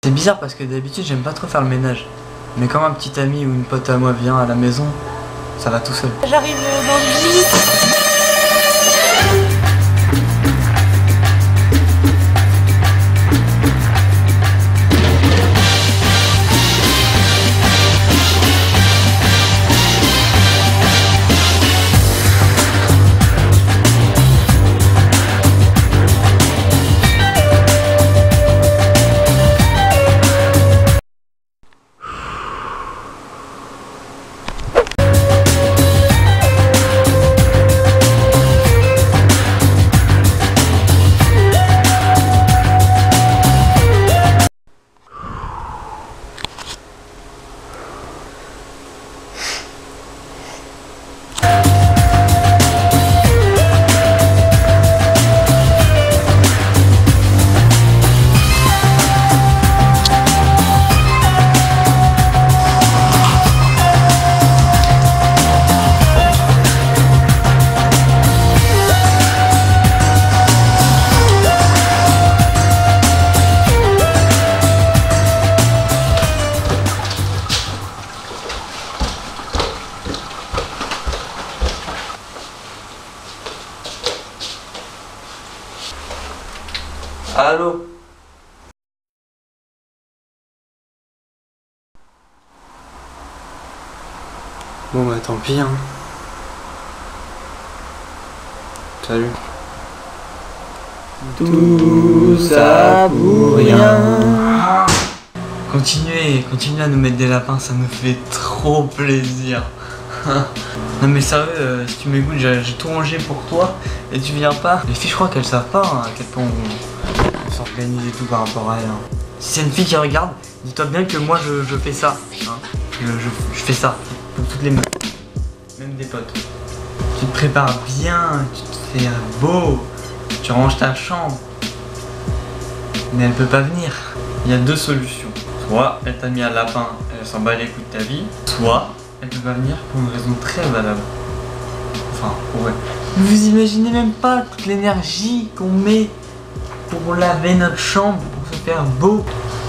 C'est bizarre parce que d'habitude j'aime pas trop faire le ménage. Mais quand un petit ami ou une pote à moi vient à la maison, ça va tout seul. J'arrive dans 10 minutes. Allô? Bon bah tant pis hein. Salut. Tout ça pour rien. Continuez à nous mettre des lapins, ça me fait trop plaisir. Non mais sérieux, si tu m'écoutes, j'ai tout rangé pour toi et tu viens pas. Les filles je crois qu'elles savent pas hein, à quel point on s'organise et tout par rapport à elles. Hein. Si c'est une fille qui regarde, dis-toi bien que moi je fais ça. Hein. Je fais ça pour toutes les meufs, même des potes. Tu te prépares bien, tu te fais beau, tu ranges ta chambre. Mais elle peut pas venir. Il y a deux solutions. Soit elle t'a mis un lapin, elle s'en bat les coups de ta vie. Soit elle peut pas venir pour une raison très valable. Enfin, ouais. Vous imaginez même pas toute l'énergie qu'on met pour laver notre chambre, pour se faire beau.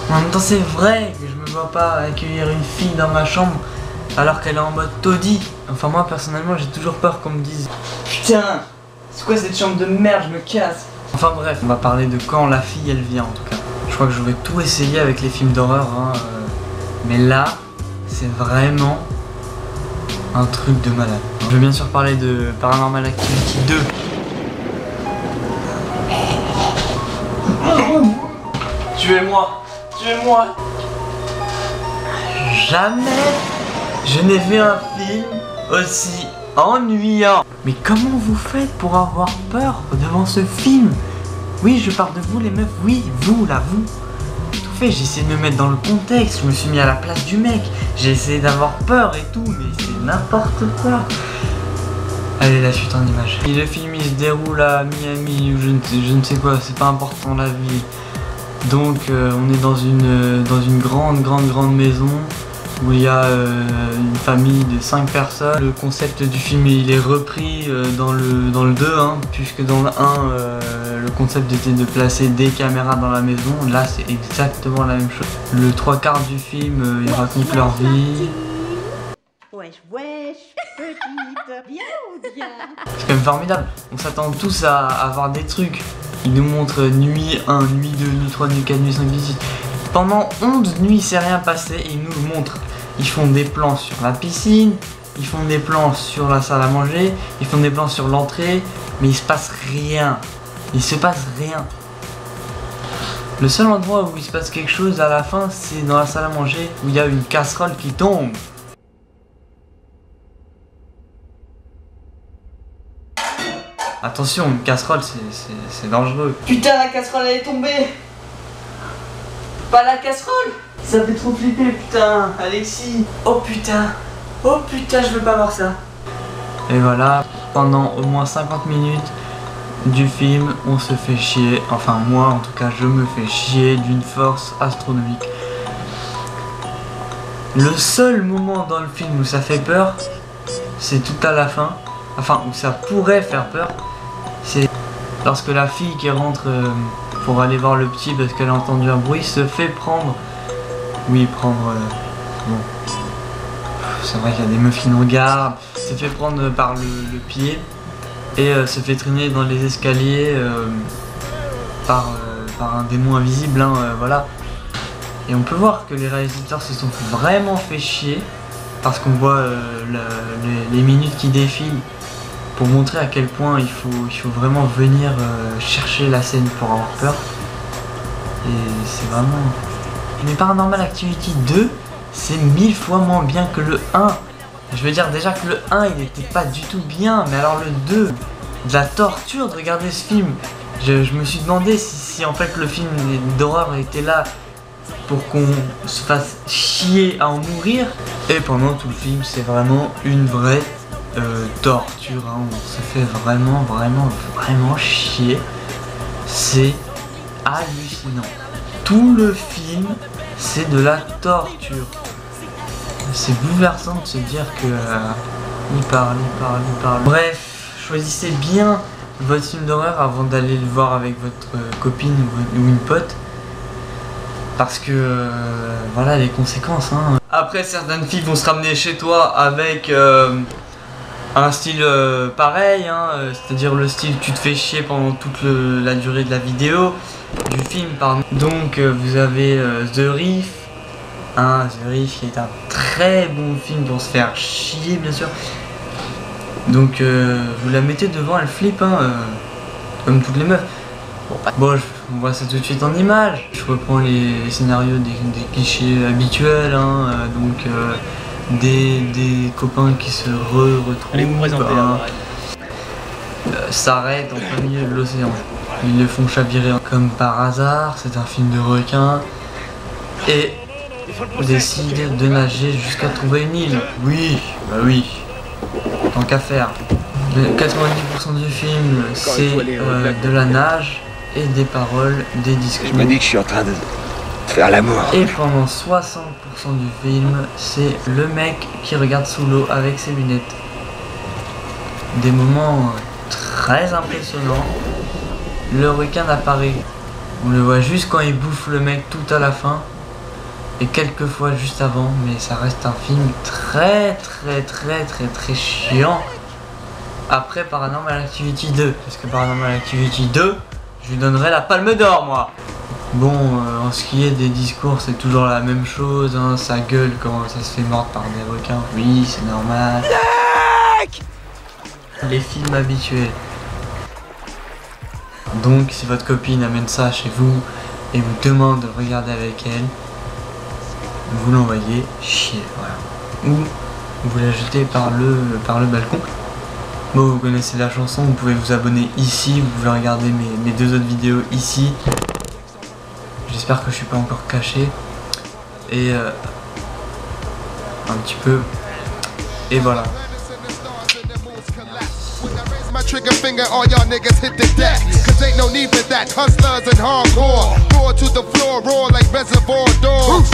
En même temps, c'est vrai que je me vois pas accueillir une fille dans ma chambre alors qu'elle est en mode taudis. Enfin, moi personnellement, j'ai toujours peur qu'on me dise putain, c'est quoi cette chambre de merde, je me casse. Enfin bref, on va parler de quand la fille elle vient en tout cas. Je crois que j'aurais tout essayé avec les films d'horreur, hein, mais là, c'est vraiment un truc de malade. Je vais bien sûr parler de Paranormal Activity 2. Tuez-moi! Tuez-moi! Jamais je n'ai vu un film aussi ennuyant. Mais comment vous faites pour avoir peur devant ce film? Oui, je parle de vous les meufs, oui, vous là, vous. Tout fait, j'ai essayé de me mettre dans le contexte, je me suis mis à la place du mec, j'ai essayé d'avoir peur et tout, mais c'est n'importe quoi. Allez, la suite en image. Et le film il se déroule à Miami ou je ne sais quoi, c'est pas important la vie. Donc on est dans une grande maison où il y a une famille de 5 personnes. Le concept du film il est repris dans le 2 hein, puisque dans le 1 le concept était de placer des caméras dans la maison. Là c'est exactement la même chose. Le 3/4 du film ils racontent leur vie. Wesh, wesh, petite, bien ou bien? C'est quand même formidable. On s'attend tous à avoir des trucs. Ils nous montrent nuit 1, nuit 2, nuit 3, nuit 4, nuit 5, nuit 6. Pendant 11 nuits il s'est rien passé et ils nous le montrent. Ils font des plans sur la piscine, ils font des plans sur la salle à manger, ils font des plans sur l'entrée, mais il se passe rien. Il se passe rien. Le seul endroit où il se passe quelque chose à la fin, c'est dans la salle à manger où il y a une casserole qui tombe. Attention, une casserole c'est dangereux. Putain, la casserole elle est tombée. Pas la casserole. Ça fait trop flipper, putain, Alexis. Oh putain, je veux pas voir ça. Et voilà, pendant au moins 50 minutes du film, on se fait chier. Enfin moi, en tout cas, je me fais chier d'une force astronomique. Le seul moment dans le film où ça fait peur, c'est tout à la fin. Enfin, où ça pourrait faire peur, c'est lorsque la fille qui rentre pour aller voir le petit parce qu'elle a entendu un bruit, se fait prendre. Oui, prendre. Bon. C'est vrai qu'il y a des meufs qui nous regardent. Se fait prendre par le pied et se fait traîner dans les escaliers par un démon invisible, hein, voilà. Et on peut voir que les réalisateurs se sont vraiment fait chier parce qu'on voit les minutes qui défilent pour montrer à quel point il faut vraiment venir chercher la scène pour avoir peur. Et c'est vraiment... Mais Paranormal Activity 2, c'est 1000 fois moins bien que le 1. Je veux dire déjà que le 1 il était pas du tout bien, mais alors le 2, de la torture de regarder ce film. Je me suis demandé si en fait le film d'horreur était là pour qu'on se fasse chier à en mourir. Et pendant tout le film c'est vraiment une vraie torture, hein. On se fait vraiment chier. C'est hallucinant. Tout le film c'est de la torture. C'est bouleversant de se dire que il parle. Bref, choisissez bien votre film d'horreur avant d'aller le voir avec votre copine ou une pote. Parce que voilà les conséquences, hein. Après certaines filles vont se ramener chez toi avec un style pareil, hein, c'est-à-dire le style tu te fais chier pendant toute la durée de la vidéo, du film pardon. Donc vous avez The Reef, hein, The Reef qui est un très bon film pour se faire chier bien sûr. Donc vous la mettez devant, elle flippe, hein, comme toutes les meufs. Bon, on voit ça tout de suite en image. Je reprends les scénarios des clichés habituels, hein, donc des copains qui se retrouvent, s'arrêtent en plein milieu de l'océan. Ils le font chavirer comme par hasard, c'est un film de requin. Et décident de nager jusqu'à trouver une île. Oui, bah oui, tant qu'à faire. 90% du film, c'est de la nage et des paroles, des discours. Je me dis que je suis en train de faire l'amour. Et pendant 60% du film, c'est le mec qui regarde sous l'eau avec ses lunettes. Des moments très impressionnants. Le requin apparaît. On le voit juste quand il bouffe le mec tout à la fin. Et quelques fois juste avant. Mais ça reste un film très chiant. Après Paranormal Activity 2. Parce que Paranormal Activity 2, je lui donnerais la palme d'or moi. Bon, en ce qui est des discours, c'est toujours la même chose, hein, ça gueule quand ça se fait mordre par des requins. Oui, c'est normal. Les films habituels. Donc, si votre copine amène ça chez vous et vous demande de le regarder avec elle, vous l'envoyez chier, voilà. Ou vous la jetez par le balcon. Bon, vous connaissez la chanson, vous pouvez vous abonner ici, vous pouvez regarder mes deux autres vidéos ici. J'espère que je suis pas encore caché. Et un petit peu. Et voilà. My trigger finger, all y'all niggas hit the deck. Cause ain't no need for that. Hustlers and hardcore. Roar to the floor, roar like reservoir dogs.